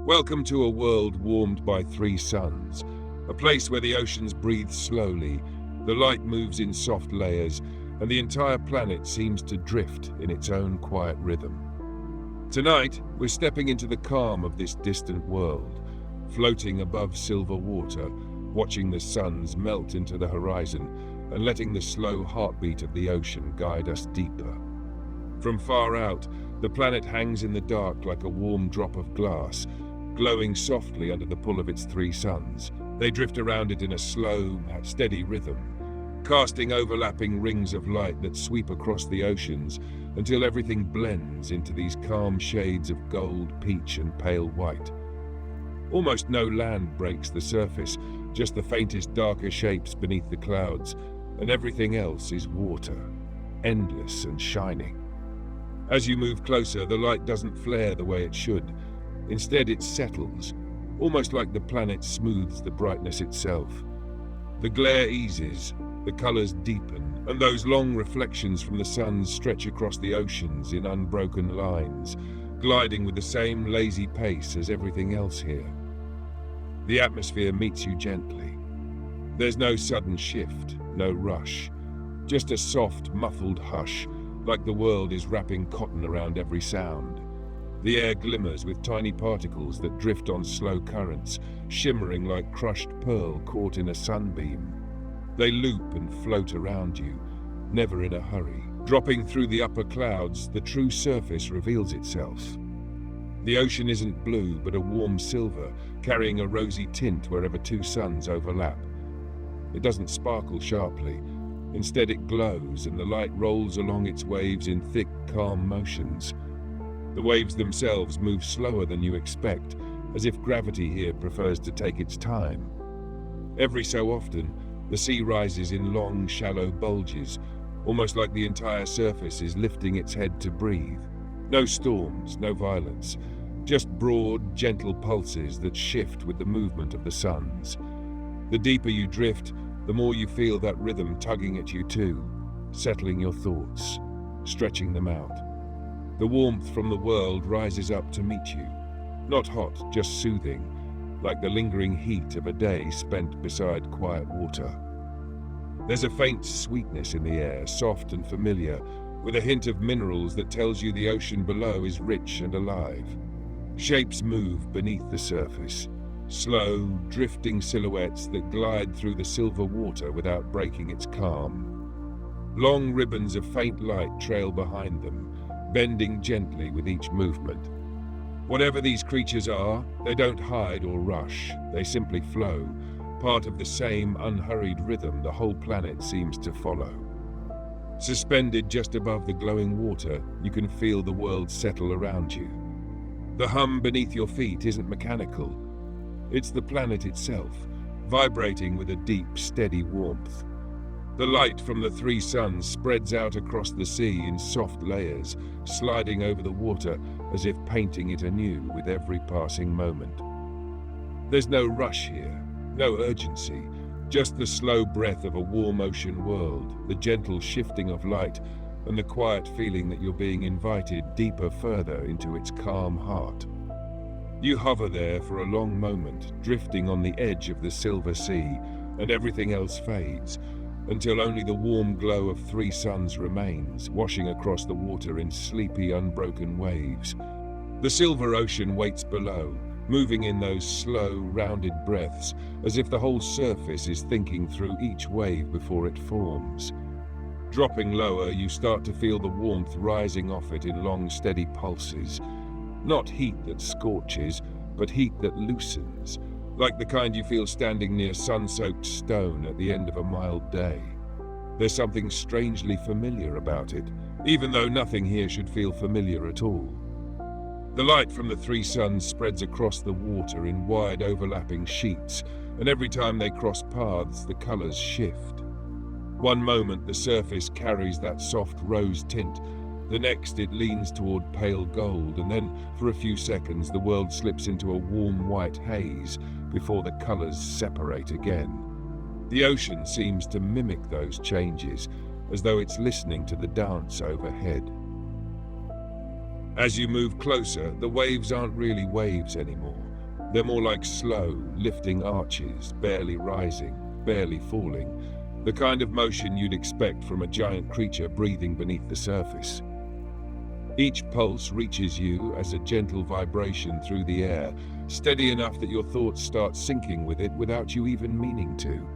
Welcome to a world warmed by three suns, a place where the oceans breathe slowly, the light moves in soft layers, and the entire planet seems to drift in its own quiet rhythm. Tonight, we're stepping into the calm of this distant world, floating above silver water, watching the suns melt into the horizon, and letting the slow heartbeat of the ocean guide us deeper. From far out, the planet hangs in the dark like a warm drop of glass, glowing softly under the pull of its three suns. They drift around it in a slow, steady rhythm, casting overlapping rings of light that sweep across the oceans until everything blends into these calm shades of gold, peach, and pale white. Almost no land breaks the surface, just the faintest darker shapes beneath the clouds, and everything else is water, endless and shining. As you move closer, the light doesn't flare the way it should. Instead, it settles, almost like the planet smooths the brightness itself. The glare eases, the colors deepen, and those long reflections from the sun stretch across the oceans in unbroken lines, gliding with the same lazy pace as everything else here. The atmosphere meets you gently. There's no sudden shift, no rush, just a soft, muffled hush, like the world is wrapping cotton around every sound. The air glimmers with tiny particles that drift on slow currents, shimmering like crushed pearl caught in a sunbeam. They loop and float around you, never in a hurry. Dropping through the upper clouds, the true surface reveals itself. The ocean isn't blue, but a warm silver, carrying a rosy tint wherever two suns overlap. It doesn't sparkle sharply. Instead, it glows, and the light rolls along its waves in thick, calm motions. The waves themselves move slower than you expect, as if gravity here prefers to take its time. Every so often, the sea rises in long, shallow bulges, almost like the entire surface is lifting its head to breathe. No storms, no violence, just broad, gentle pulses that shift with the movement of the suns. The deeper you drift, the more you feel that rhythm tugging at you too, settling your thoughts, stretching them out. The warmth from the world rises up to meet you, not hot, just soothing, like the lingering heat of a day spent beside quiet water. There's a faint sweetness in the air, soft and familiar, with a hint of minerals that tells you the ocean below is rich and alive. Shapes move beneath the surface, slow, drifting silhouettes that glide through the silver water without breaking its calm. Long ribbons of faint light trail behind them, bending gently with each movement. Whatever these creatures are, they don't hide or rush, they simply flow, part of the same unhurried rhythm the whole planet seems to follow. Suspended just above the glowing water, you can feel the world settle around you. The hum beneath your feet isn't mechanical. It's the planet itself, vibrating with a deep, steady warmth. The light from the three suns spreads out across the sea in soft layers, sliding over the water as if painting it anew with every passing moment. There's no rush here, no urgency, just the slow breath of a warm ocean world, the gentle shifting of light, and the quiet feeling that you're being invited deeper further into its calm heart. You hover there for a long moment, drifting on the edge of the silver sea, and everything else fades, until only the warm glow of three suns remains, washing across the water in sleepy, unbroken waves. The silver ocean waits below, moving in those slow, rounded breaths, as if the whole surface is thinking through each wave before it forms. Dropping lower, you start to feel the warmth rising off it in long, steady pulses. Not heat that scorches, but heat that loosens, like the kind you feel standing near sun-soaked stone at the end of a mild day. There's something strangely familiar about it, even though nothing here should feel familiar at all. The light from the three suns spreads across the water in wide overlapping sheets, and every time they cross paths, the colors shift. One moment the surface carries that soft rose tint, the next it leans toward pale gold, and then for a few seconds the world slips into a warm white haze before the colors separate again. The ocean seems to mimic those changes, as though it's listening to the dance overhead. As you move closer, the waves aren't really waves anymore. They're more like slow, lifting arches, barely rising, barely falling, the kind of motion you'd expect from a giant creature breathing beneath the surface. Each pulse reaches you as a gentle vibration through the air, steady enough that your thoughts start syncing with it without you even meaning to.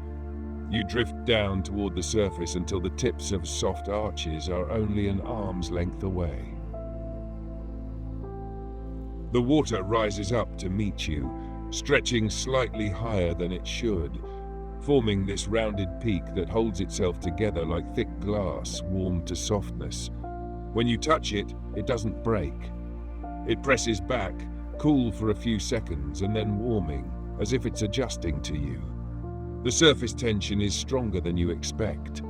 You drift down toward the surface until the tips of soft arches are only an arm's length away. The water rises up to meet you, stretching slightly higher than it should, forming this rounded peak that holds itself together like thick glass warmed to softness. When you touch it, it doesn't break. It presses back, cool for a few seconds and then warming, as if it's adjusting to you. The surface tension is stronger than you expect.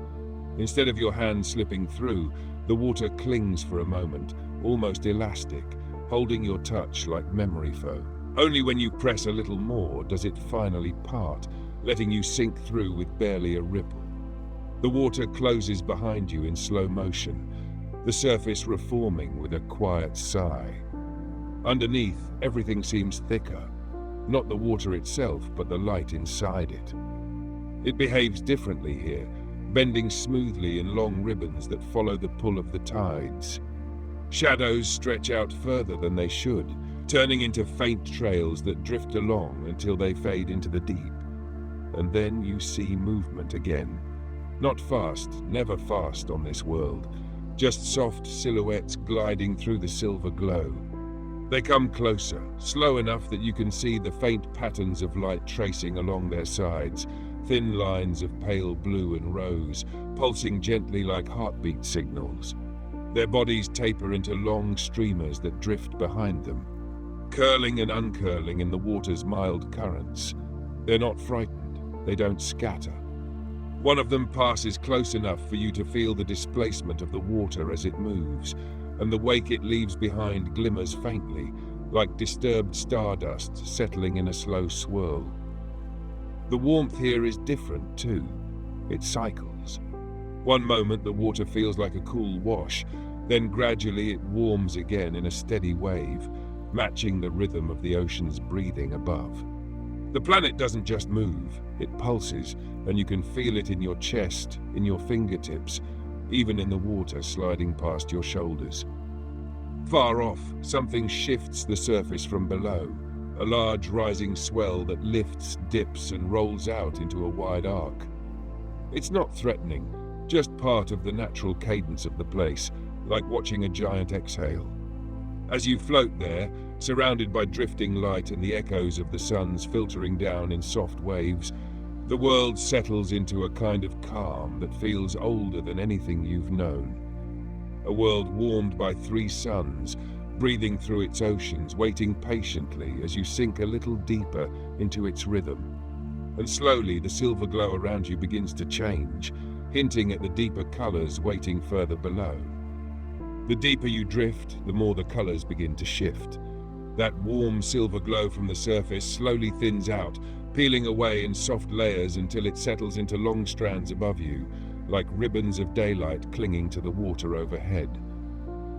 Instead of your hand slipping through, the water clings for a moment, almost elastic, holding your touch like memory foam. Only when you press a little more does it finally part, letting you sink through with barely a ripple. The water closes behind you in slow motion, the surface reforming with a quiet sigh. Underneath, everything seems thicker. Not the water itself, but the light inside it. It behaves differently here, bending smoothly in long ribbons that follow the pull of the tides. Shadows stretch out further than they should, turning into faint trails that drift along until they fade into the deep. And then you see movement again. Not fast, never fast on this world, just soft silhouettes gliding through the silver glow. They come closer, slow enough that you can see the faint patterns of light tracing along their sides, thin lines of pale blue and rose, pulsing gently like heartbeat signals. Their bodies taper into long streamers that drift behind them, curling and uncurling in the water's mild currents. They're not frightened, they don't scatter. One of them passes close enough for you to feel the displacement of the water as it moves, and the wake it leaves behind glimmers faintly, like disturbed stardust settling in a slow swirl. The warmth here is different too. It cycles. One moment the water feels like a cool wash, then gradually it warms again in a steady wave, matching the rhythm of the ocean's breathing above. The planet doesn't just move, it pulses, and you can feel it in your chest, in your fingertips, even in the water sliding past your shoulders. Far off, something shifts the surface from below, a large rising swell that lifts, dips, and rolls out into a wide arc. It's not threatening, just part of the natural cadence of the place, like watching a giant exhale. As you float there, surrounded by drifting light and the echoes of the suns filtering down in soft waves, the world settles into a kind of calm that feels older than anything you've known. A world warmed by 3 suns, breathing through its oceans, waiting patiently as you sink a little deeper into its rhythm. And slowly the silver glow around you begins to change, hinting at the deeper colors waiting further below. The deeper you drift, the more the colors begin to shift. That warm silver glow from the surface slowly thins out, peeling away in soft layers until it settles into long strands above you, like ribbons of daylight clinging to the water overhead.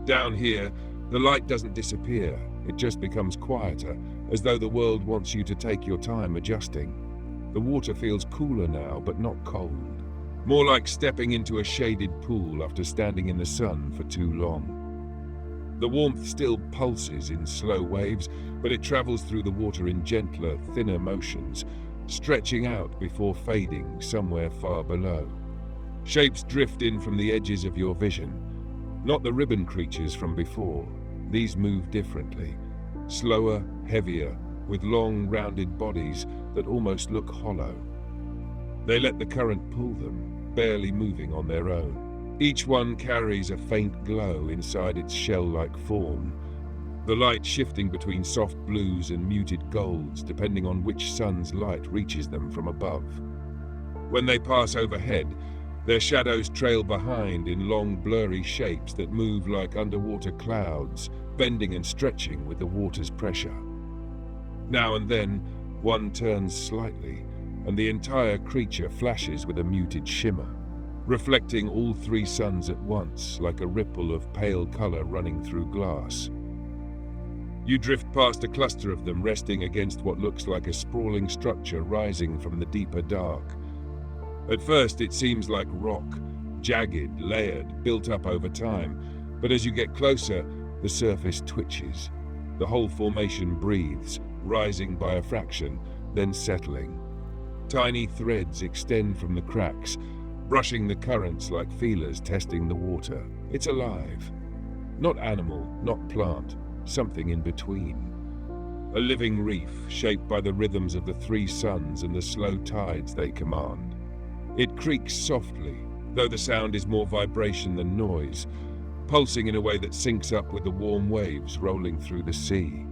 Down here, the light doesn't disappear, it just becomes quieter, as though the world wants you to take your time adjusting. The water feels cooler now, but not cold. More like stepping into a shaded pool after standing in the sun for too long. The warmth still pulses in slow waves, but it travels through the water in gentler, thinner motions, stretching out before fading somewhere far below. Shapes drift in from the edges of your vision. Not the ribbon creatures from before. These move differently. Slower, heavier, with long, rounded bodies that almost look hollow. They let the current pull them, barely moving on their own. Each one carries a faint glow inside its shell-like form, the light shifting between soft blues and muted golds depending on which sun's light reaches them from above. When they pass overhead, their shadows trail behind in long, blurry shapes that move like underwater clouds, bending and stretching with the water's pressure. Now and then, one turns slightly, and the entire creature flashes with a muted shimmer, reflecting all 3 suns at once like a ripple of pale color running through glass. You drift past a cluster of them resting against what looks like a sprawling structure rising from the deeper dark. At first it seems like rock, jagged, layered, built up over time, but as you get closer, the surface twitches. The whole formation breathes, rising by a fraction, then settling. Tiny threads extend from the cracks, brushing the currents like feelers testing the water. It's alive. Not animal, not plant, something in between. A living reef shaped by the rhythms of the three suns and the slow tides they command. It creaks softly, though the sound is more vibration than noise, pulsing in a way that syncs up with the warm waves rolling through the sea.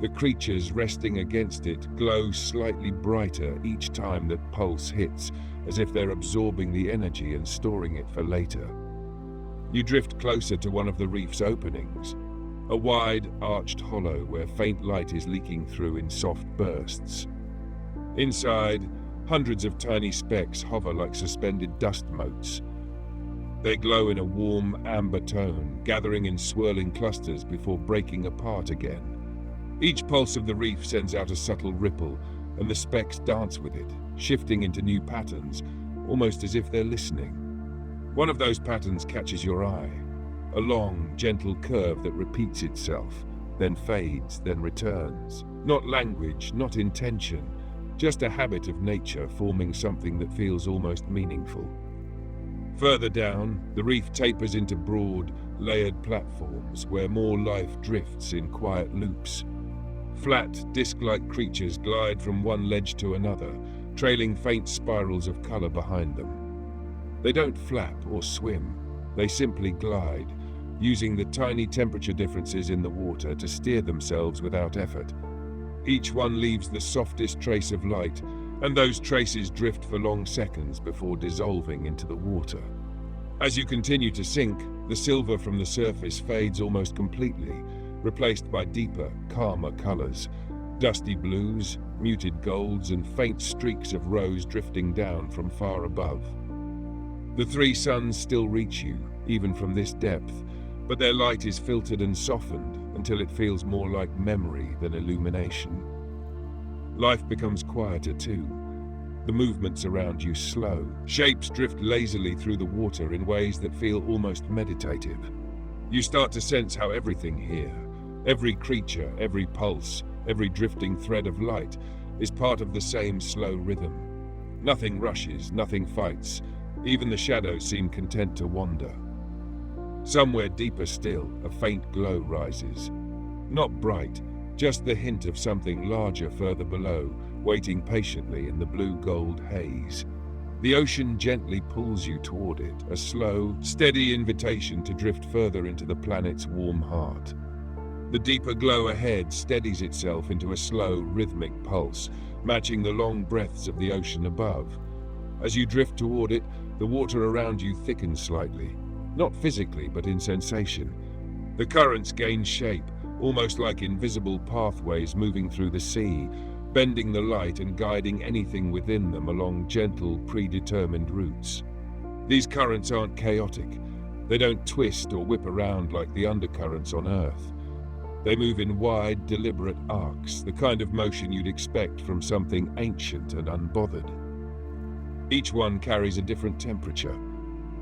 The creatures resting against it glow slightly brighter each time that pulse hits, as if they're absorbing the energy and storing it for later. You drift closer to one of the reef's openings, a wide, arched hollow where faint light is leaking through in soft bursts. Inside, hundreds of tiny specks hover like suspended dust motes. They glow in a warm, amber tone, gathering in swirling clusters before breaking apart again. Each pulse of the reef sends out a subtle ripple, and the specks dance with it, shifting into new patterns, almost as if they're listening. One of those patterns catches your eye, a long, gentle curve that repeats itself, then fades, then returns. Not language, not intention, just a habit of nature forming something that feels almost meaningful. Further down, the reef tapers into broad, layered platforms where more life drifts in quiet loops. Flat, disc-like creatures glide from one ledge to another, trailing faint spirals of color behind them. They don't flap or swim, they simply glide, using the tiny temperature differences in the water to steer themselves without effort. Each one leaves the softest trace of light, and those traces drift for long seconds before dissolving into the water. As you continue to sink, the silver from the surface fades almost completely, replaced by deeper, calmer colors, dusty blues, muted golds, and faint streaks of rose drifting down from far above. The three suns still reach you, even from this depth, but their light is filtered and softened until it feels more like memory than illumination. Life becomes quieter too. The movements around you slow. Shapes drift lazily through the water in ways that feel almost meditative. You start to sense how everything here, every creature, every pulse, every drifting thread of light, is part of the same slow rhythm. Nothing rushes, nothing fights. Even the shadows seem content to wander. Somewhere deeper still, a faint glow rises. Not bright, just the hint of something larger further below, waiting patiently in the blue-gold haze. The ocean gently pulls you toward it, a slow, steady invitation to drift further into the planet's warm heart. The deeper glow ahead steadies itself into a slow, rhythmic pulse, matching the long breaths of the ocean above. As you drift toward it, the water around you thickens slightly, not physically but in sensation. The currents gain shape, almost like invisible pathways moving through the sea, bending the light and guiding anything within them along gentle, predetermined routes. These currents aren't chaotic. They don't twist or whip around like the undercurrents on Earth. They move in wide, deliberate arcs, the kind of motion you'd expect from something ancient and unbothered. Each one carries a different temperature,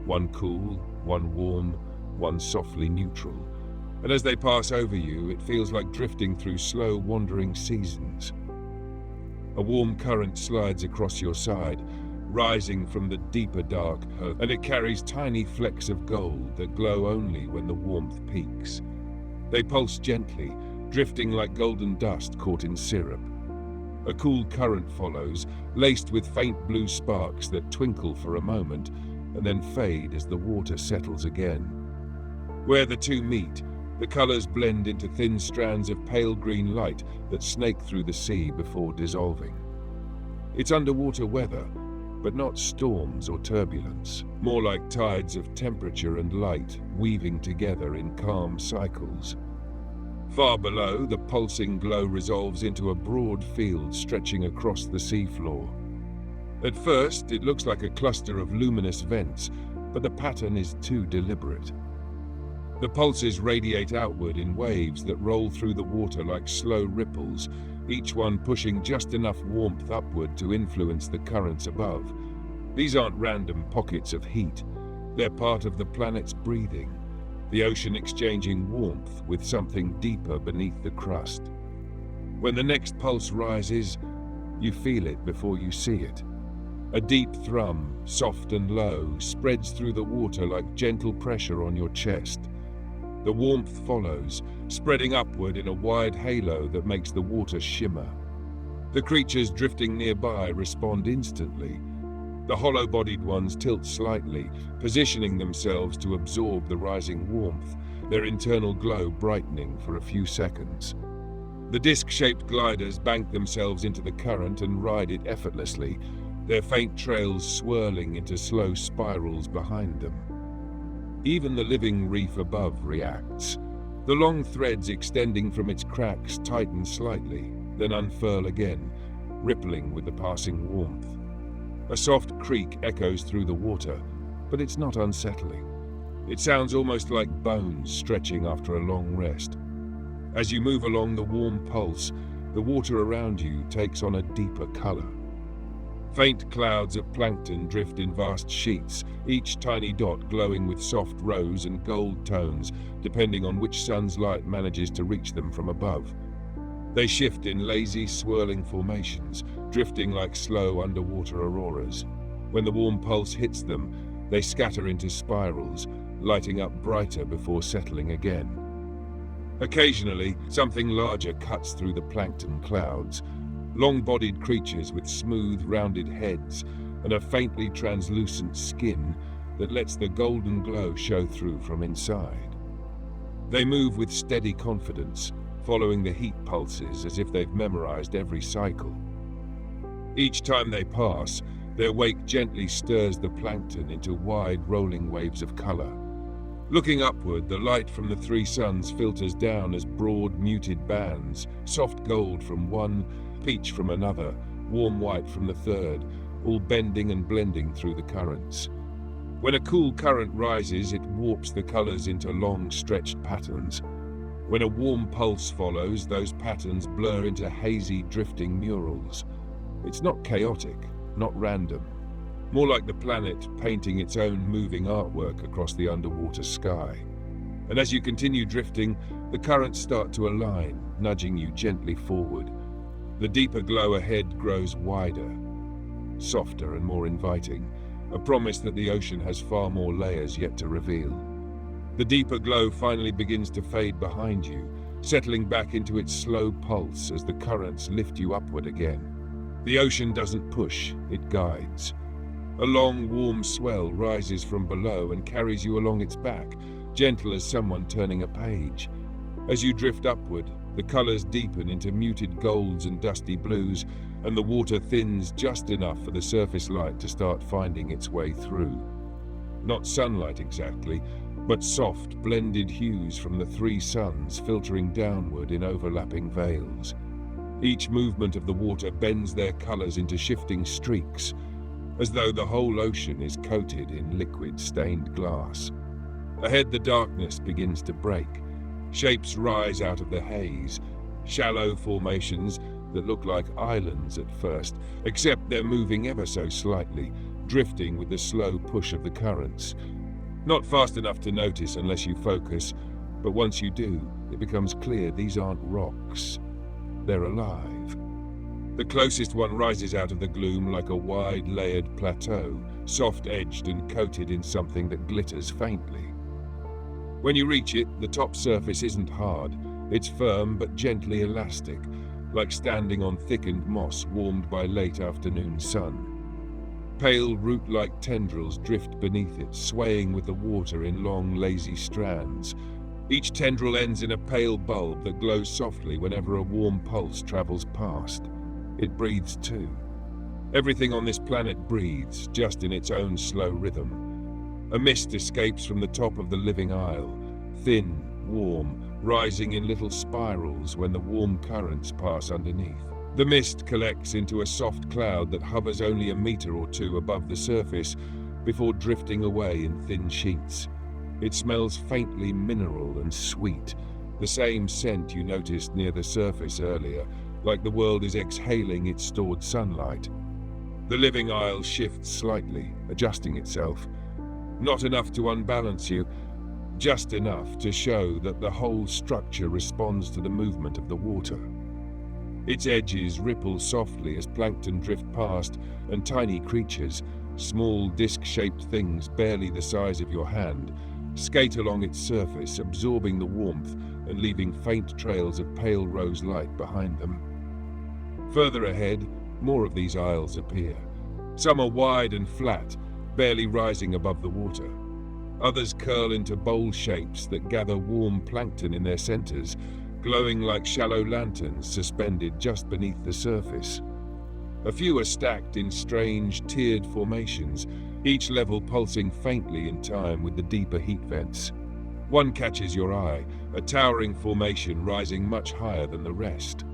one cool, one warm, one softly neutral. And as they pass over you, it feels like drifting through slow, wandering seasons. A warm current slides across your side, rising from the deeper dark earth, and it carries tiny flecks of gold that glow only when the warmth peaks. They pulse gently, drifting like golden dust caught in syrup. A cool current follows, laced with faint blue sparks that twinkle for a moment and then fade as the water settles again. Where the two meet, the colors blend into thin strands of pale green light that snake through the sea before dissolving. It's underwater weather, but not storms or turbulence, more like tides of temperature and light weaving together in calm cycles. Far below, the pulsing glow resolves into a broad field stretching across the seafloor. At first, it looks like a cluster of luminous vents, but the pattern is too deliberate. The pulses radiate outward in waves that roll through the water like slow ripples, each one pushing just enough warmth upward to influence the currents above. These aren't random pockets of heat. They're part of the planet's breathing, the ocean exchanging warmth with something deeper beneath the crust. When the next pulse rises, you feel it before you see it. A deep thrum, soft and low, spreads through the water like gentle pressure on your chest. The warmth follows, spreading upward in a wide halo that makes the water shimmer. The creatures drifting nearby respond instantly. The hollow-bodied ones tilt slightly, positioning themselves to absorb the rising warmth, their internal glow brightening for a few seconds. The disc-shaped gliders bank themselves into the current and ride it effortlessly, their faint trails swirling into slow spirals behind them. Even the living reef above reacts. The long threads extending from its cracks tighten slightly, then unfurl again, rippling with the passing warmth. A soft creak echoes through the water, but it's not unsettling. It sounds almost like bones stretching after a long rest. As you move along the warm pulse, the water around you takes on a deeper color. Faint clouds of plankton drift in vast sheets, each tiny dot glowing with soft rose and gold tones, depending on which sun's light manages to reach them from above. They shift in lazy, swirling formations, drifting like slow underwater auroras. When the warm pulse hits them, they scatter into spirals, lighting up brighter before settling again. Occasionally, something larger cuts through the plankton clouds. Long-bodied creatures with smooth, rounded heads and a faintly translucent skin that lets the golden glow show through from inside. They move with steady confidence, following the heat pulses as if they've memorized every cycle. Each time they pass, their wake gently stirs the plankton into wide, rolling waves of color. Looking upward, the light from the three suns filters down as broad, muted bands, soft gold from one, peach from another, warm white from the third, all bending and blending through the currents. When a cool current rises, it warps the colors into long, stretched patterns. When a warm pulse follows, those patterns blur into hazy, drifting murals. It's not chaotic, not random. More like the planet painting its own moving artwork across the underwater sky. And as you continue drifting, the currents start to align, nudging you gently forward. The deeper glow ahead grows wider, softer and more inviting, a promise that the ocean has far more layers yet to reveal. The deeper glow finally begins to fade behind you, settling back into its slow pulse as the currents lift you upward again. The ocean doesn't push, it guides. A long, warm swell rises from below and carries you along its back, gentle as someone turning a page. As you drift upward, the colors deepen into muted golds and dusty blues, and the water thins just enough for the surface light to start finding its way through. Not sunlight exactly, but soft, blended hues from the three suns filtering downward in overlapping veils. Each movement of the water bends their colors into shifting streaks, as though the whole ocean is coated in liquid stained glass. Ahead, the darkness begins to break. Shapes rise out of the haze, shallow formations that look like islands at first, except they're moving ever so slightly, drifting with the slow push of the currents. Not fast enough to notice unless you focus, but once you do, it becomes clear these aren't rocks. They're alive. The closest one rises out of the gloom like a wide, layered plateau, soft-edged and coated in something that glitters faintly. When you reach it, the top surface isn't hard. It's firm but gently elastic, like standing on thickened moss warmed by late afternoon sun. Pale root-like tendrils drift beneath it, swaying with the water in long, lazy strands. Each tendril ends in a pale bulb that glows softly whenever a warm pulse travels past. It breathes too. Everything on this planet breathes, just in its own slow rhythm. A mist escapes from the top of the living isle, thin, warm, rising in little spirals when the warm currents pass underneath. The mist collects into a soft cloud that hovers only a meter or two above the surface before drifting away in thin sheets. It smells faintly mineral and sweet, the same scent you noticed near the surface earlier, like the world is exhaling its stored sunlight. The living isle shifts slightly, adjusting itself. Not enough to unbalance you, just enough to show that the whole structure responds to the movement of the water. Its edges ripple softly as plankton drift past, and tiny creatures, small disc-shaped things barely the size of your hand, skate along its surface, absorbing the warmth and leaving faint trails of pale rose light behind them. Further ahead, more of these isles appear. Some are wide and flat, barely rising above the water. Others curl into bowl shapes that gather warm plankton in their centers, glowing like shallow lanterns suspended just beneath the surface. A few are stacked in strange, tiered formations, each level pulsing faintly in time with the deeper heat vents. One catches your eye, a towering formation rising much higher than the rest.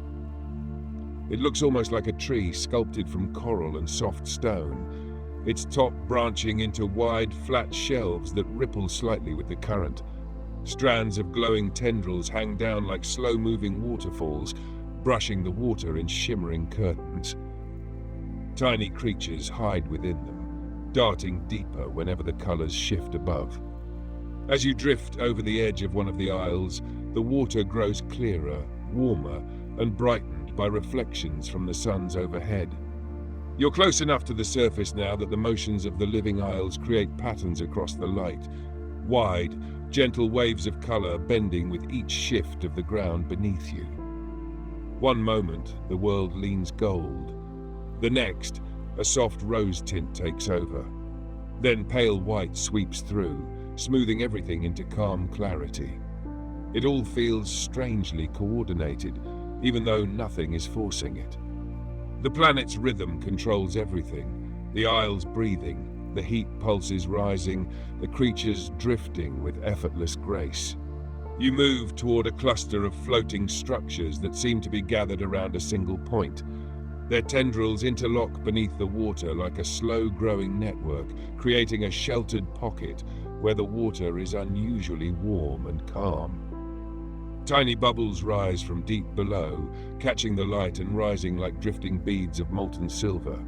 It looks almost like a tree sculpted from coral and soft stone, its top branching into wide, flat shelves that ripple slightly with the current. Strands of glowing tendrils hang down like slow-moving waterfalls, brushing the water in shimmering curtains. Tiny creatures hide within them, darting deeper whenever the colors shift above. As you drift over the edge of one of the isles, the water grows clearer, warmer, and brightened by reflections from the suns overhead. You're close enough to the surface now that the motions of the living isles create patterns across the light, wide, gentle waves of color bending with each shift of the ground beneath you. One moment, the world leans gold. The next, a soft rose tint takes over. Then pale white sweeps through, smoothing everything into calm clarity. It all feels strangely coordinated, even though nothing is forcing it. The planet's rhythm controls everything, the isles breathing, the heat pulses rising, the creatures drifting with effortless grace. You move toward a cluster of floating structures that seem to be gathered around a single point. Their tendrils interlock beneath the water like a slow-growing network, creating a sheltered pocket where the water is unusually warm and calm. Tiny bubbles rise from deep below, catching the light and rising like drifting beads of molten silver.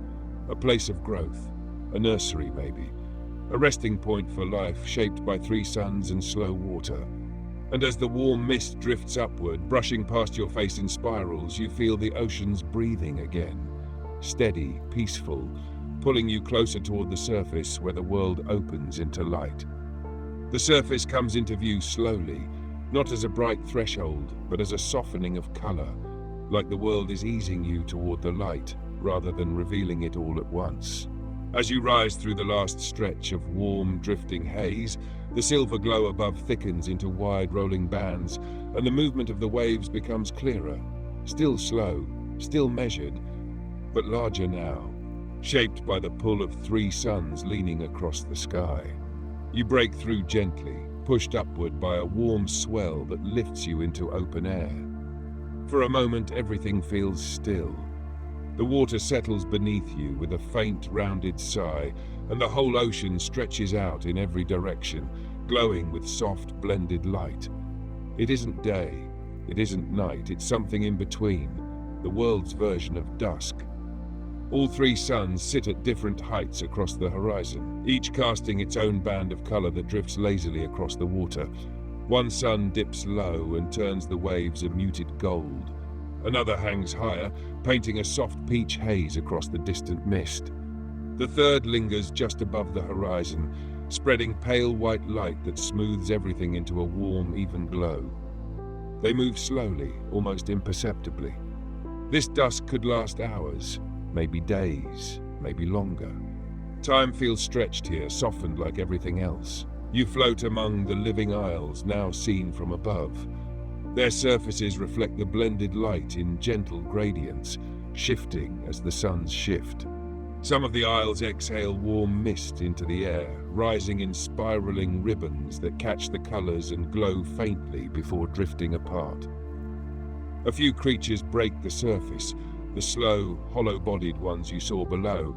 A place of growth, a nursery maybe, a resting point for life shaped by 3 suns and slow water. And as the warm mist drifts upward, brushing past your face in spirals, you feel the oceans breathing again, steady, peaceful, pulling you closer toward the surface where the world opens into light. The surface comes into view slowly, not as a bright threshold, but as a softening of color, like the world is easing you toward the light, rather than revealing it all at once. As you rise through the last stretch of warm, drifting haze, the silver glow above thickens into wide, rolling bands, and the movement of the waves becomes clearer, still slow, still measured, but larger now, shaped by the pull of 3 suns leaning across the sky. You break through gently, pushed upward by a warm swell that lifts you into open air. For a moment, everything feels still. The water settles beneath you with a faint, rounded sigh, and the whole ocean stretches out in every direction, glowing with soft, blended light. It isn't day, it isn't night, it's something in between, the world's version of dusk. All 3 suns sit at different heights across the horizon, each casting its own band of color that drifts lazily across the water. One sun dips low and turns the waves a muted gold. Another hangs higher, painting a soft peach haze across the distant mist. The third lingers just above the horizon, spreading pale white light that smooths everything into a warm, even glow. They move slowly, almost imperceptibly. This dusk could last hours, maybe days, maybe longer. Time feels stretched here, softened like everything else. You float among the living isles, now seen from above. Their surfaces reflect the blended light in gentle gradients, shifting as the suns shift. Some of the isles exhale warm mist into the air, rising in spiraling ribbons that catch the colors and glow faintly before drifting apart. A few creatures break the surface, the slow, hollow-bodied ones you saw below,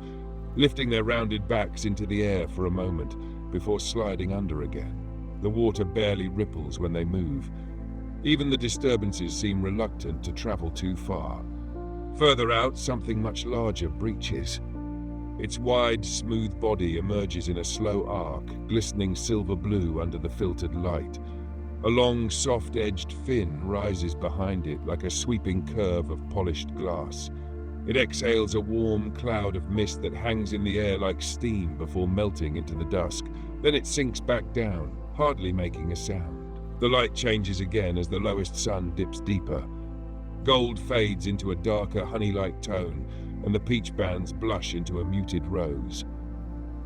lifting their rounded backs into the air for a moment before sliding under again. The water barely ripples when they move. Even the disturbances seem reluctant to travel too far. Further out, something much larger breaches. Its wide, smooth body emerges in a slow arc, glistening silver blue under the filtered light. A long, soft-edged fin rises behind it like a sweeping curve of polished glass. It exhales a warm cloud of mist that hangs in the air like steam before melting into the dusk. Then it sinks back down, hardly making a sound. The light changes again as the lowest sun dips deeper. Gold fades into a darker, honey-like tone, and the peach bands blush into a muted rose.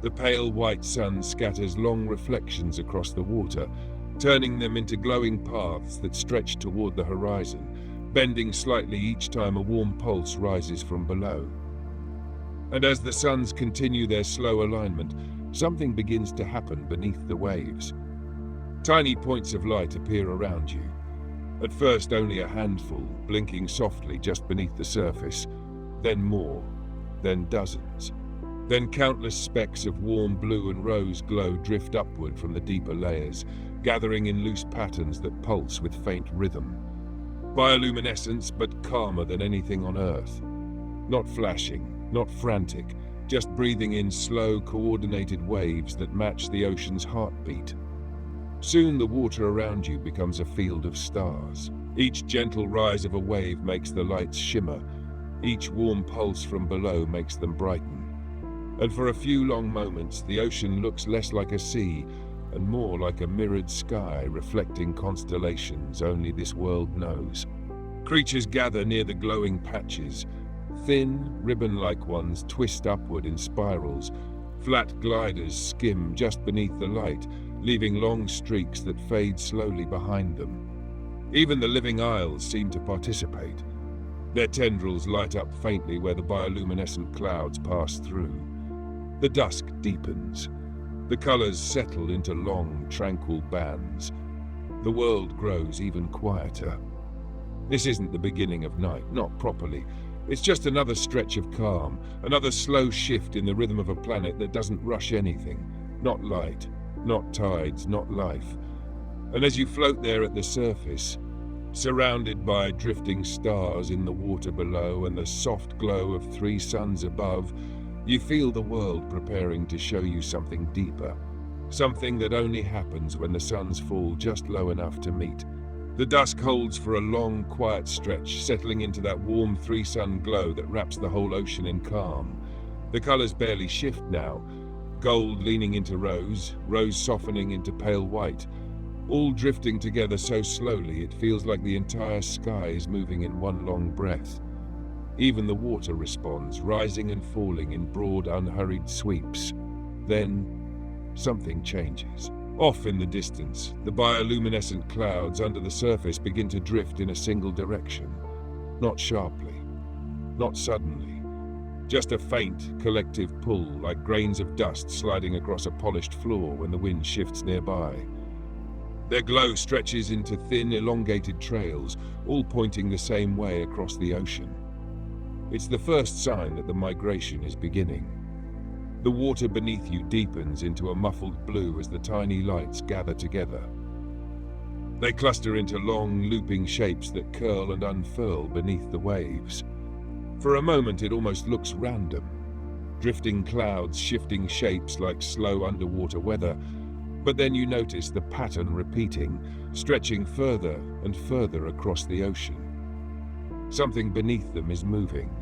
The pale white sun scatters long reflections across the water, turning them into glowing paths that stretch toward the horizon, bending slightly each time a warm pulse rises from below. And as the suns continue their slow alignment, something begins to happen beneath the waves. Tiny points of light appear around you. At first only a handful, blinking softly just beneath the surface, then more, then dozens. Then countless specks of warm blue and rose glow drift upward from the deeper layers, gathering in loose patterns that pulse with faint rhythm. Bioluminescence, but calmer than anything on Earth. Not flashing, not frantic, just breathing in slow, coordinated waves that match the ocean's heartbeat. Soon the water around you becomes a field of stars. Each gentle rise of a wave makes the lights shimmer. Each warm pulse from below makes them brighten. And for a few long moments, the ocean looks less like a sea and more like a mirrored sky reflecting constellations only this world knows. Creatures gather near the glowing patches. Thin, ribbon-like ones twist upward in spirals. Flat gliders skim just beneath the light, leaving long streaks that fade slowly behind them. Even the living isles seem to participate. Their tendrils light up faintly where the bioluminescent clouds pass through. The dusk deepens. The colors settle into long, tranquil bands. The world grows even quieter. This isn't the beginning of night, not properly. It's just another stretch of calm, another slow shift in the rhythm of a planet that doesn't rush anything. Not light, not tides, not life. And as you float there at the surface, surrounded by drifting stars in the water below and the soft glow of 3 suns above, you feel the world preparing to show you something deeper, something that only happens when the suns fall just low enough to meet. The dusk holds for a long, quiet stretch, settling into that warm 3-sun glow that wraps the whole ocean in calm. The colors barely shift now, gold leaning into rose, rose softening into pale white, all drifting together so slowly it feels like the entire sky is moving in one long breath. Even the water responds, rising and falling in broad, unhurried sweeps. Then, something changes. Off in the distance, the bioluminescent clouds under the surface begin to drift in a single direction. Not sharply, not suddenly. Just a faint, collective pull, like grains of dust sliding across a polished floor when the wind shifts nearby. Their glow stretches into thin, elongated trails, all pointing the same way across the ocean. It's the first sign that the migration is beginning. The water beneath you deepens into a muffled blue as the tiny lights gather together. They cluster into long, looping shapes that curl and unfurl beneath the waves. For a moment it almost looks random. Drifting clouds shifting shapes like slow underwater weather, but then you notice the pattern repeating, stretching further and further across the ocean. Something beneath them is moving.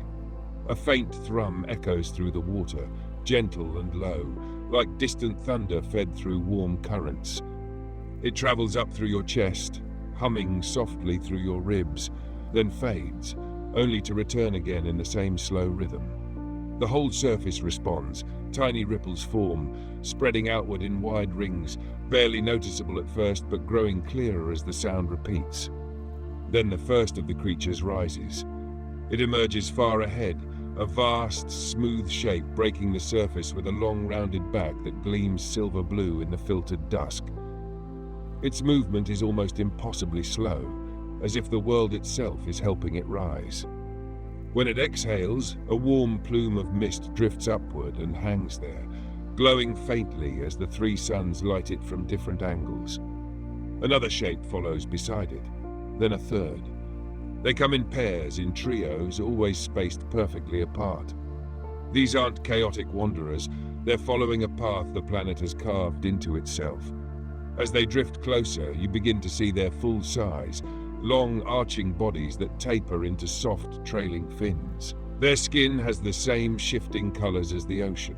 A faint thrum echoes through the water, gentle and low, like distant thunder fed through warm currents. It travels up through your chest, humming softly through your ribs, then fades, only to return again in the same slow rhythm. The whole surface responds. Tiny ripples form, spreading outward in wide rings, barely noticeable at first but growing clearer as the sound repeats. Then the first of the creatures rises. It emerges far ahead, a vast, smooth shape breaking the surface with a long, rounded back that gleams silver blue in the filtered dusk. Its movement is almost impossibly slow, as if the world itself is helping it rise. When it exhales, a warm plume of mist drifts upward and hangs there, glowing faintly as the three suns light it from different angles. Another shape follows beside it, then a third. They come in pairs, in trios, always spaced perfectly apart. These aren't chaotic wanderers, they're following a path the planet has carved into itself. As they drift closer, you begin to see their full size, long arching bodies that taper into soft trailing fins. Their skin has the same shifting colors as the ocean,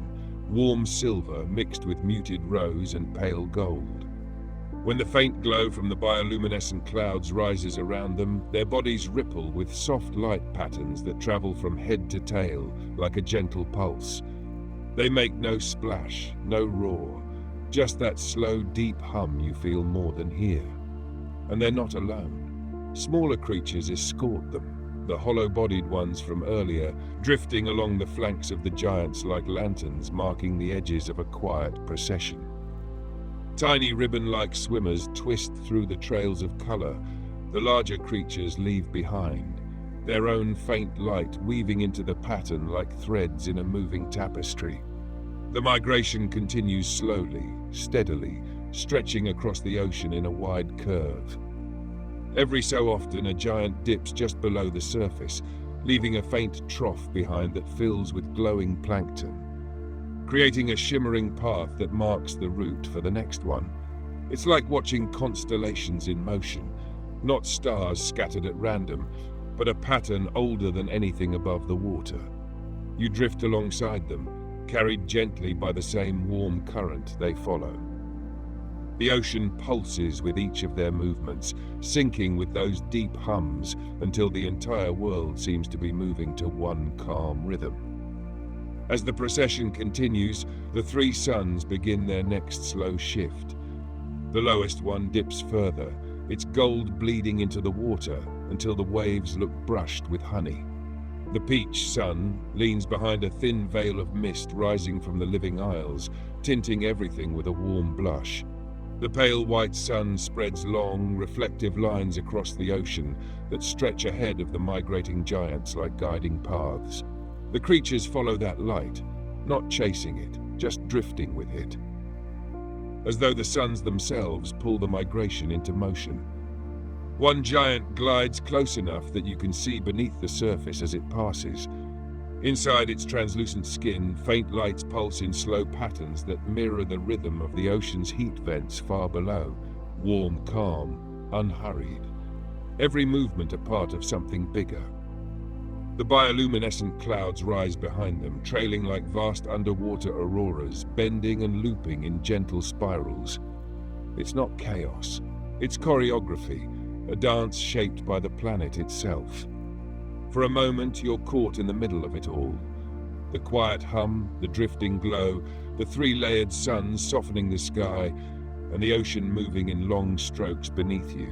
warm silver mixed with muted rose and pale gold. When the faint glow from the bioluminescent clouds rises around them, their bodies ripple with soft light patterns that travel from head to tail like a gentle pulse. They make no splash, no roar, just that slow, deep hum you feel more than hear. And they're not alone. Smaller creatures escort them, the hollow-bodied ones from earlier, drifting along the flanks of the giants like lanterns marking the edges of a quiet procession. Tiny ribbon-like swimmers twist through the trails of color the larger creatures leave behind, their own faint light weaving into the pattern like threads in a moving tapestry. The migration continues slowly, steadily, stretching across the ocean in a wide curve. Every so often, a giant dips just below the surface, leaving a faint trough behind that fills with glowing plankton, creating a shimmering path that marks the route for the next one. It's like watching constellations in motion, not stars scattered at random, but a pattern older than anything above the water. You drift alongside them, carried gently by the same warm current they follow. The ocean pulses with each of their movements, syncing with those deep hums until the entire world seems to be moving to one calm rhythm. As the procession continues, the three suns begin their next slow shift. The lowest one dips further, its gold bleeding into the water until the waves look brushed with honey. The peach sun leans behind a thin veil of mist rising from the living isles, tinting everything with a warm blush. The pale white sun spreads long, reflective lines across the ocean that stretch ahead of the migrating giants like guiding paths. The creatures follow that light, not chasing it, just drifting with it, as though the suns themselves pull the migration into motion. One giant glides close enough that you can see beneath the surface as it passes. Inside its translucent skin, faint lights pulse in slow patterns that mirror the rhythm of the ocean's heat vents far below, warm, calm, unhurried. Every movement a part of something bigger. The bioluminescent clouds rise behind them, trailing like vast underwater auroras, bending and looping in gentle spirals. It's not chaos, it's choreography, a dance shaped by the planet itself. For a moment, you're caught in the middle of it all. The quiet hum, the drifting glow, the three-layered suns softening the sky, and the ocean moving in long strokes beneath you.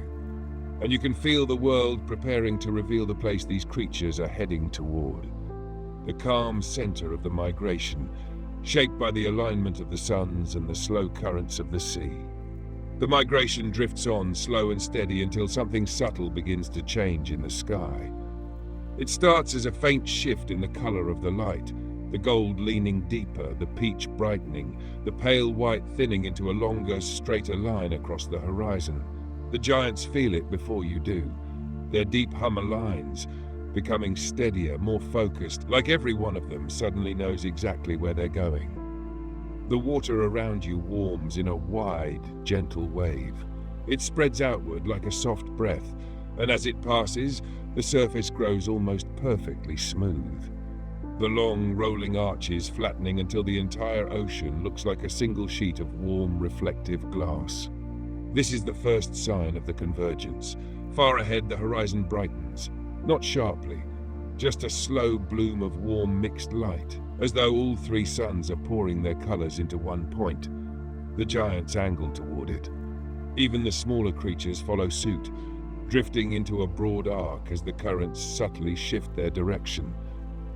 And you can feel the world preparing to reveal the place these creatures are heading toward. The calm center of the migration, shaped by the alignment of the suns and the slow currents of the sea. The migration drifts on, slow and steady, until something subtle begins to change in the sky. It starts as a faint shift in the color of the light, the gold leaning deeper, the peach brightening, the pale white thinning into a longer, straighter line across the horizon. The giants feel it before you do. Their deep hum aligns, becoming steadier, more focused, like every one of them suddenly knows exactly where they're going. The water around you warms in a wide, gentle wave. It spreads outward like a soft breath, and as it passes, the surface grows almost perfectly smooth. The long, rolling arches flattening until the entire ocean looks like a single sheet of warm, reflective glass. This is the first sign of the convergence. Far ahead, the horizon brightens, not sharply, just a slow bloom of warm, mixed light, as though all three suns are pouring their colors into one point. The giants angle toward it. Even the smaller creatures follow suit, drifting into a broad arc as the currents subtly shift their direction.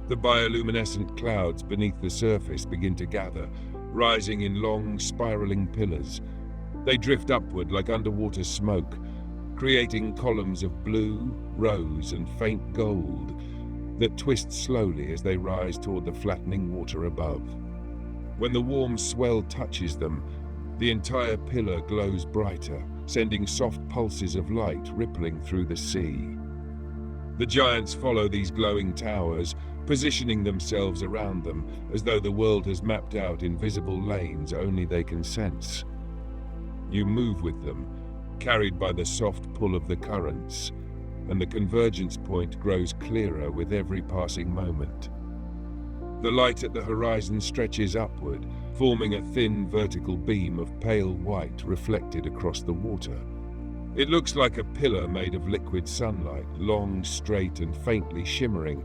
The bioluminescent clouds beneath the surface begin to gather, rising in long, spiraling pillars. They drift upward like underwater smoke, creating columns of blue, rose, and faint gold that twist slowly as they rise toward the flattening water above. When the warm swell touches them, the entire pillar glows brighter, sending soft pulses of light rippling through the sea. The giants follow these glowing towers, positioning themselves around them as though the world has mapped out invisible lanes only they can sense. You move with them, carried by the soft pull of the currents, and the convergence point grows clearer with every passing moment. The light at the horizon stretches upward, forming a thin vertical beam of pale white reflected across the water. It looks like a pillar made of liquid sunlight, long, straight, and faintly shimmering,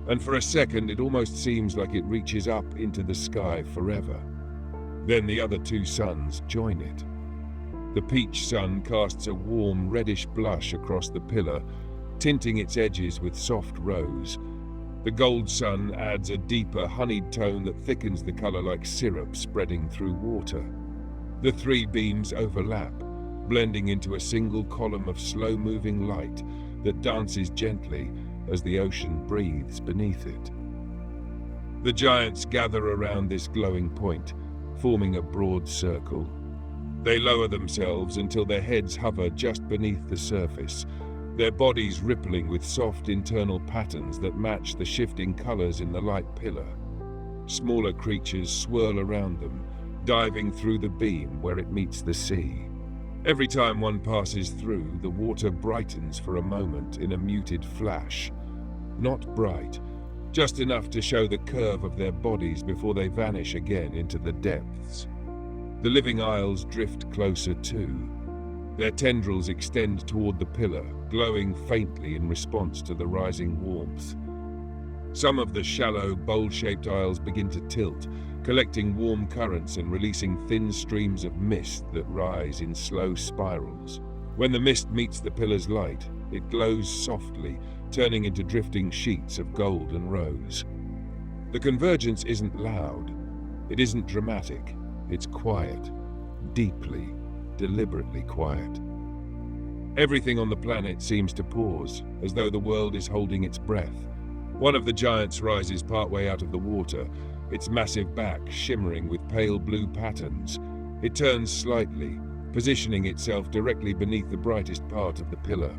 and for a second it almost seems like it reaches up into the sky forever. Then the other two suns join it. The peach sun casts a warm reddish blush across the pillar, tinting its edges with soft rose. The gold sun adds a deeper honeyed tone that thickens the color like syrup spreading through water. The three beams overlap, blending into a single column of slow-moving light that dances gently as the ocean breathes beneath it. The giants gather around this glowing point, forming a broad circle. They lower themselves until their heads hover just beneath the surface, their bodies rippling with soft internal patterns that match the shifting colors in the light pillar. Smaller creatures swirl around them, diving through the beam where it meets the sea. Every time one passes through, the water brightens for a moment in a muted flash. Not bright, just enough to show the curve of their bodies before they vanish again into the depths. The living isles drift closer too. Their tendrils extend toward the pillar, glowing faintly in response to the rising warmth. Some of the shallow, bowl-shaped isles begin to tilt, collecting warm currents and releasing thin streams of mist that rise in slow spirals. When the mist meets the pillar's light, it glows softly, turning into drifting sheets of gold and rose. The convergence isn't loud. It isn't dramatic. It's quiet, deeply, deliberately quiet. Everything on the planet seems to pause, as though the world is holding its breath. One of the giants rises partway out of the water, its massive back shimmering with pale blue patterns. It turns slightly, positioning itself directly beneath the brightest part of the pillar.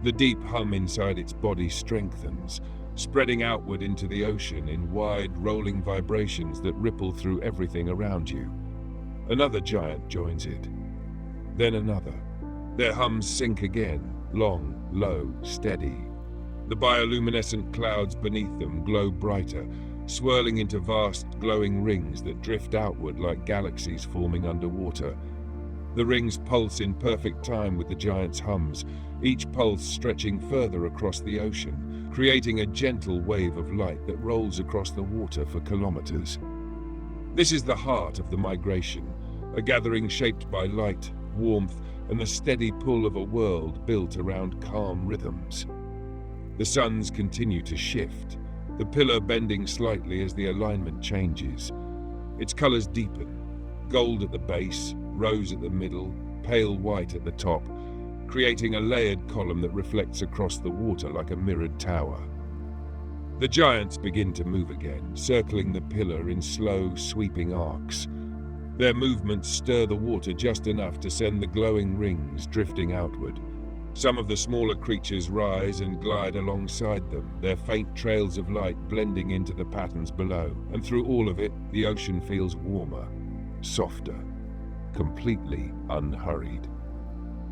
The deep hum inside its body strengthens, spreading outward into the ocean in wide, rolling vibrations that ripple through everything around you. Another giant joins it. Then another. Their hums sink again, long, low, steady. The bioluminescent clouds beneath them glow brighter, swirling into vast, glowing rings that drift outward like galaxies forming underwater. The rings pulse in perfect time with the giant's hums, each pulse stretching further across the ocean, creating a gentle wave of light that rolls across the water for kilometers. This is the heart of the migration, a gathering shaped by light, warmth, and the steady pull of a world built around calm rhythms. The suns continue to shift, the pillar bending slightly as the alignment changes. Its colors deepen, gold at the base, rose at the middle, pale white at the top, creating a layered column that reflects across the water like a mirrored tower. The giants begin to move again, circling the pillar in slow, sweeping arcs. Their movements stir the water just enough to send the glowing rings drifting outward. Some of the smaller creatures rise and glide alongside them, their faint trails of light blending into the patterns below, and through all of it, the ocean feels warmer, softer, completely unhurried.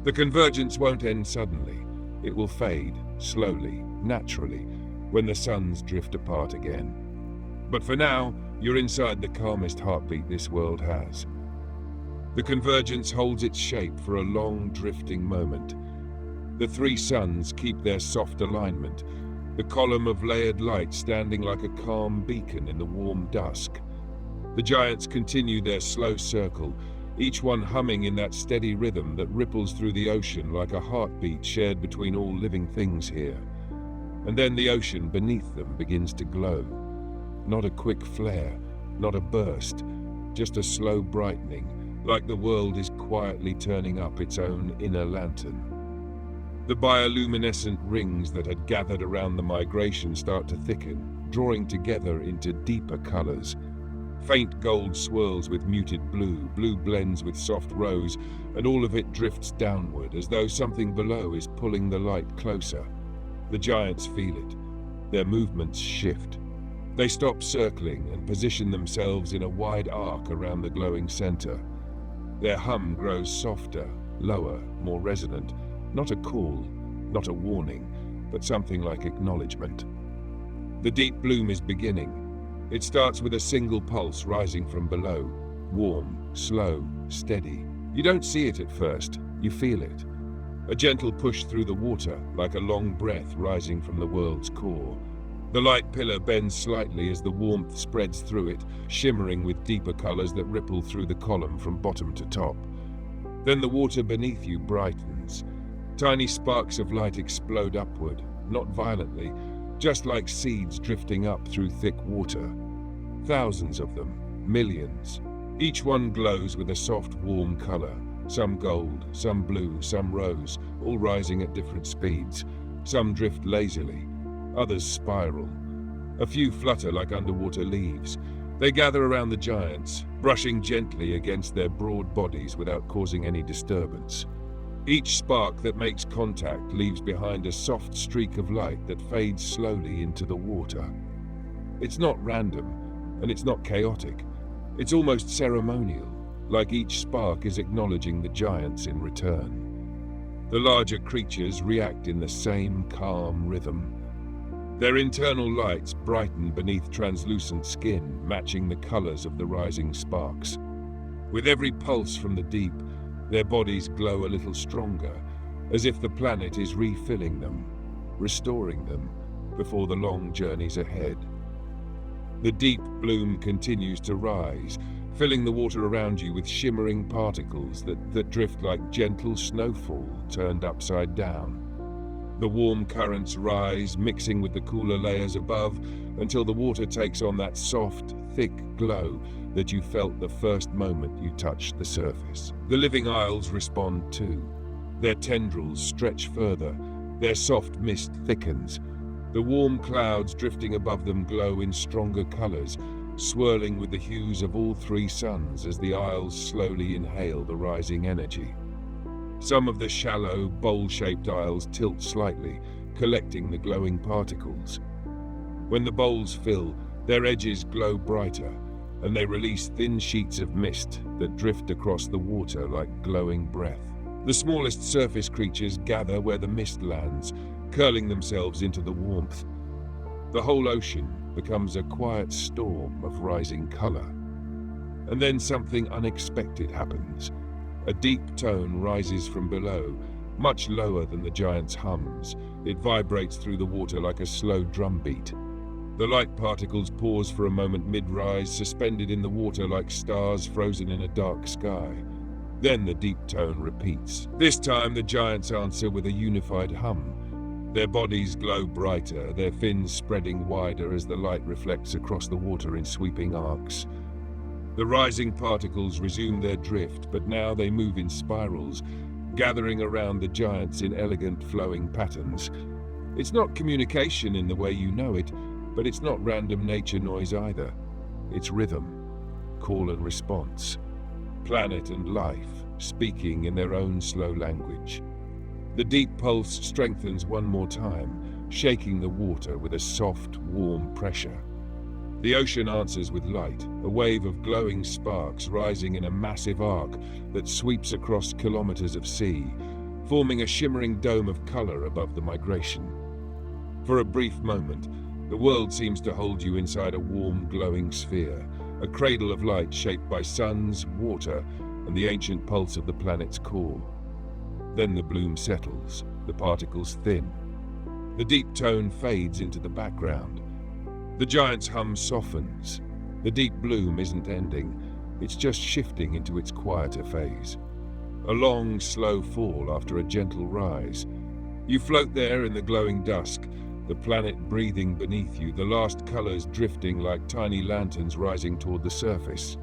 The convergence won't end suddenly. It will fade, slowly, naturally, when the suns drift apart again. But for now, you're inside the calmest heartbeat this world has. The convergence holds its shape for a long, drifting moment. The three suns keep their soft alignment, the column of layered light standing like a calm beacon in the warm dusk. The giants continue their slow circle, each one humming in that steady rhythm that ripples through the ocean like a heartbeat shared between all living things here. And then the ocean beneath them begins to glow. Not a quick flare, not a burst, just a slow brightening, like the world is quietly turning up its own inner lantern. The bioluminescent rings that had gathered around the migration start to thicken, drawing together into deeper colors. Faint gold swirls with muted blue, blue blends with soft rose, and all of it drifts downward as though something below is pulling the light closer. The giants feel it. Their movements shift. They stop circling and position themselves in a wide arc around the glowing center. Their hum grows softer, lower, more resonant. Not a call, not a warning, but something like acknowledgement. The deep bloom is beginning. It starts with a single pulse rising from below, warm, slow, steady. You don't see it at first, you feel it. A gentle push through the water, like a long breath rising from the world's core. The light pillar bends slightly as the warmth spreads through it, shimmering with deeper colors that ripple through the column from bottom to top. Then the water beneath you brightens. Tiny sparks of light explode upward, not violently, just like seeds drifting up through thick water. Thousands of them, millions. Each one glows with a soft, warm color. Some gold, some blue, some rose, all rising at different speeds. Some drift lazily, others spiral. A few flutter like underwater leaves. They gather around the giants, brushing gently against their broad bodies without causing any disturbance. Each spark that makes contact leaves behind a soft streak of light that fades slowly into the water. It's not random, and it's not chaotic. It's almost ceremonial, like each spark is acknowledging the giants in return. The larger creatures react in the same calm rhythm. Their internal lights brighten beneath translucent skin, matching the colors of the rising sparks. With every pulse from the deep, their bodies glow a little stronger, as if the planet is refilling them, restoring them, before the long journeys ahead. The deep bloom continues to rise, filling the water around you with shimmering particles that drift like gentle snowfall turned upside down. The warm currents rise, mixing with the cooler layers above, until the water takes on that soft, thick glow that you felt the first moment you touched the surface. The living isles respond too. Their tendrils stretch further, their soft mist thickens. The warm clouds drifting above them glow in stronger colors, swirling with the hues of all three suns as the isles slowly inhale the rising energy. Some of the shallow, bowl-shaped isles tilt slightly, collecting the glowing particles. When the bowls fill, their edges glow brighter, and they release thin sheets of mist that drift across the water like glowing breath. The smallest surface creatures gather where the mist lands, curling themselves into the warmth. The whole ocean becomes a quiet storm of rising color. And then something unexpected happens. A deep tone rises from below, much lower than the giant's hums. It vibrates through the water like a slow drumbeat. The light particles pause for a moment mid-rise, suspended in the water like stars frozen in a dark sky. Then the deep tone repeats. This time the giants answer with a unified hum. Their bodies glow brighter, their fins spreading wider as the light reflects across the water in sweeping arcs. The rising particles resume their drift, but now they move in spirals, gathering around the giants in elegant flowing patterns. It's not communication in the way you know it, but it's not random nature noise either. It's rhythm, call and response, planet and life speaking in their own slow language. The deep pulse strengthens one more time, shaking the water with a soft, warm pressure. The ocean answers with light, a wave of glowing sparks rising in a massive arc that sweeps across kilometers of sea, forming a shimmering dome of color above the migration. For a brief moment, the world seems to hold you inside a warm, glowing sphere, a cradle of light shaped by suns, water, and the ancient pulse of the planet's core. Then the bloom settles, the particles thin. The deep tone fades into the background. The giant's hum softens. The deep bloom isn't ending, it's just shifting into its quieter phase. A long, slow fall after a gentle rise. You float there in the glowing dusk, the planet breathing beneath you, the last colors drifting like tiny lanterns rising toward the surface.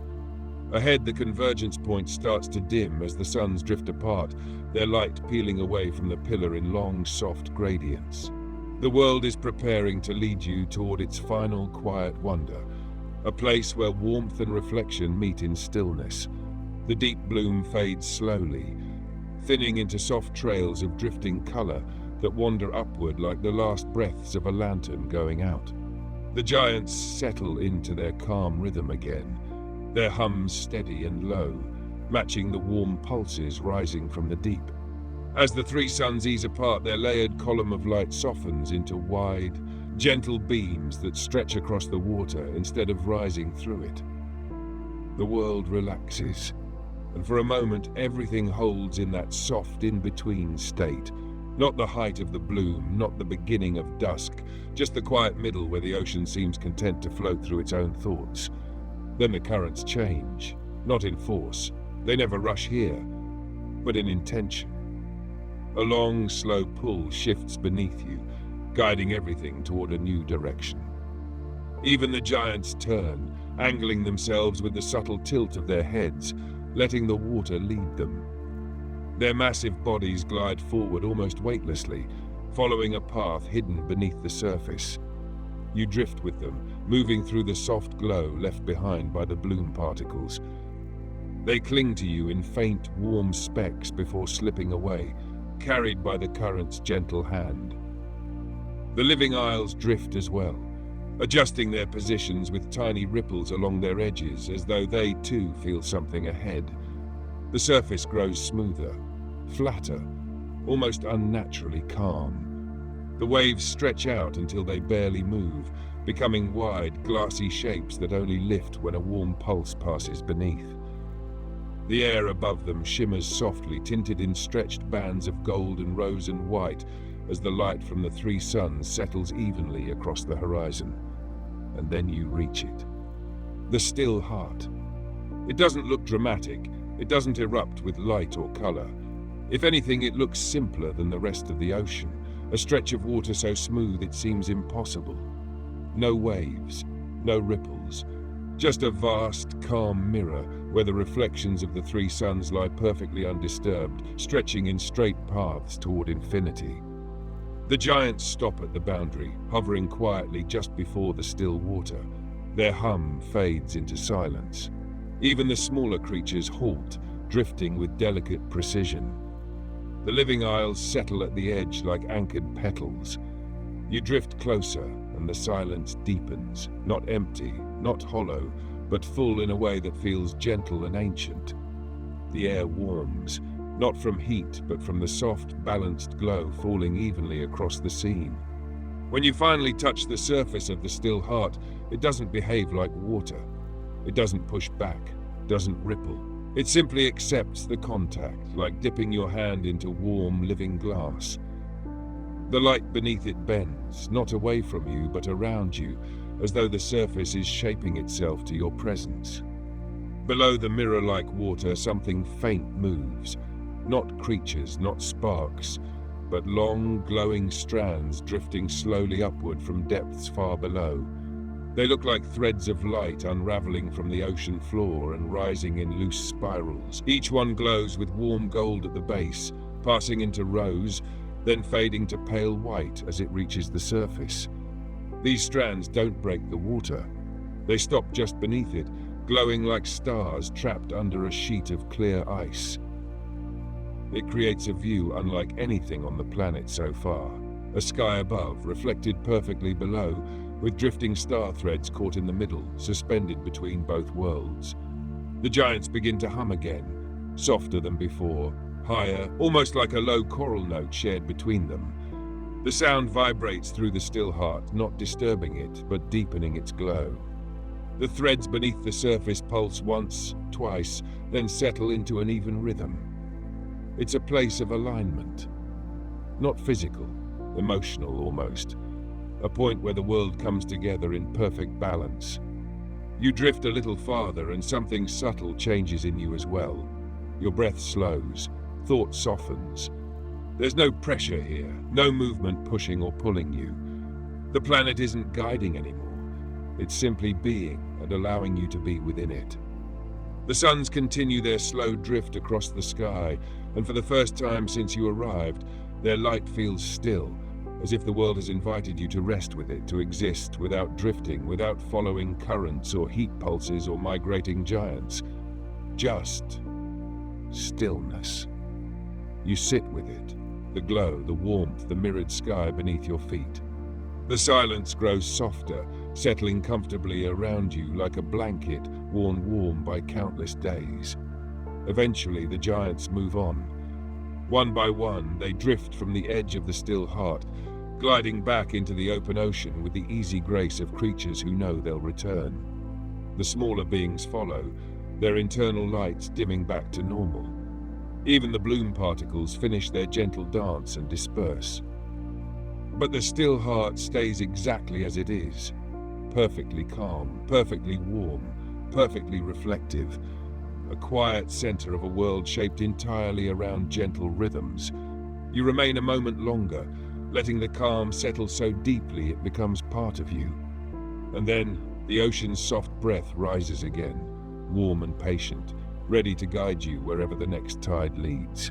Ahead, the convergence point starts to dim as the suns drift apart, their light peeling away from the pillar in long, soft gradients. The world is preparing to lead you toward its final quiet wonder, a place where warmth and reflection meet in stillness. The deep bloom fades slowly, thinning into soft trails of drifting color that wander upward like the last breaths of a lantern going out. The giants settle into their calm rhythm again, their hums steady and low, matching the warm pulses rising from the deep. As the three suns ease apart, their layered column of light softens into wide, gentle beams that stretch across the water instead of rising through it. The world relaxes, and for a moment everything holds in that soft in-between state. Not the height of the bloom, not the beginning of dusk, just the quiet middle where the ocean seems content to float through its own thoughts. Then the currents change, not in force. They never rush here, but in intention. A long, slow pull shifts beneath you, guiding everything toward a new direction. Even the giants turn, angling themselves with the subtle tilt of their heads, letting the water lead them. Their massive bodies glide forward almost weightlessly, following a path hidden beneath the surface. You drift with them, moving through the soft glow left behind by the bloom particles. They cling to you in faint, warm specks before slipping away, carried by the current's gentle hand. The living isles drift as well, adjusting their positions with tiny ripples along their edges as though they too feel something ahead. The surface grows smoother, flatter, almost unnaturally calm. The waves stretch out until they barely move, becoming wide, glassy shapes that only lift when a warm pulse passes beneath. The air above them shimmers softly, tinted in stretched bands of gold and rose and white as the light from the three suns settles evenly across the horizon. And then you reach it. The still heart. It doesn't look dramatic. It doesn't erupt with light or color. If anything, it looks simpler than the rest of the ocean, a stretch of water so smooth it seems impossible. No waves, no ripples, just a vast, calm mirror where the reflections of the three suns lie perfectly undisturbed, stretching in straight paths toward infinity. The giants stop at the boundary, hovering quietly just before the still water. Their hum fades into silence. Even the smaller creatures halt, drifting with delicate precision. The living isles settle at the edge like anchored petals. You drift closer, and the silence deepens, not empty, not hollow, but full in a way that feels gentle and ancient. The air warms, not from heat, but from the soft, balanced glow falling evenly across the scene. When you finally touch the surface of the still heart, it doesn't behave like water. It doesn't push back, doesn't ripple. It simply accepts the contact, like dipping your hand into warm, living glass. The light beneath it bends, not away from you, but around you, as though the surface is shaping itself to your presence. Below the mirror-like water, something faint moves. Not creatures, not sparks, but long, glowing strands drifting slowly upward from depths far below. They look like threads of light unraveling from the ocean floor and rising in loose spirals. Each one glows with warm gold at the base, passing into rose, then fading to pale white as it reaches the surface. These strands don't break the water. They stop just beneath it, glowing like stars trapped under a sheet of clear ice. It creates a view unlike anything on the planet so far. A sky above, reflected perfectly below, with drifting star threads caught in the middle, suspended between both worlds. The giants begin to hum again, softer than before, higher, almost like a low choral note shared between them. The sound vibrates through the still heart, not disturbing it, but deepening its glow. The threads beneath the surface pulse once, twice, then settle into an even rhythm. It's a place of alignment. Not physical, emotional almost. A point where the world comes together in perfect balance. You drift a little farther and something subtle changes in you as well. Your breath slows, thought softens. There's no pressure here, no movement pushing or pulling you. The planet isn't guiding anymore. It's simply being and allowing you to be within it. The suns continue their slow drift across the sky, and for the first time since you arrived, their light feels still, as if the world has invited you to rest with it, to exist without drifting, without following currents or heat pulses or migrating giants. Just stillness. You sit with it, the glow, the warmth, the mirrored sky beneath your feet. The silence grows softer, settling comfortably around you like a blanket worn warm by countless days. Eventually, the giants move on. One by one, they drift from the edge of the still heart, gliding back into the open ocean with the easy grace of creatures who know they'll return. The smaller beings follow, their internal lights dimming back to normal. Even the bloom particles finish their gentle dance and disperse. But the still heart stays exactly as it is, perfectly calm, perfectly warm, perfectly reflective, a quiet center of a world shaped entirely around gentle rhythms. You remain a moment longer, letting the calm settle so deeply it becomes part of you. And then the ocean's soft breath rises again, warm and patient, ready to guide you wherever the next tide leads.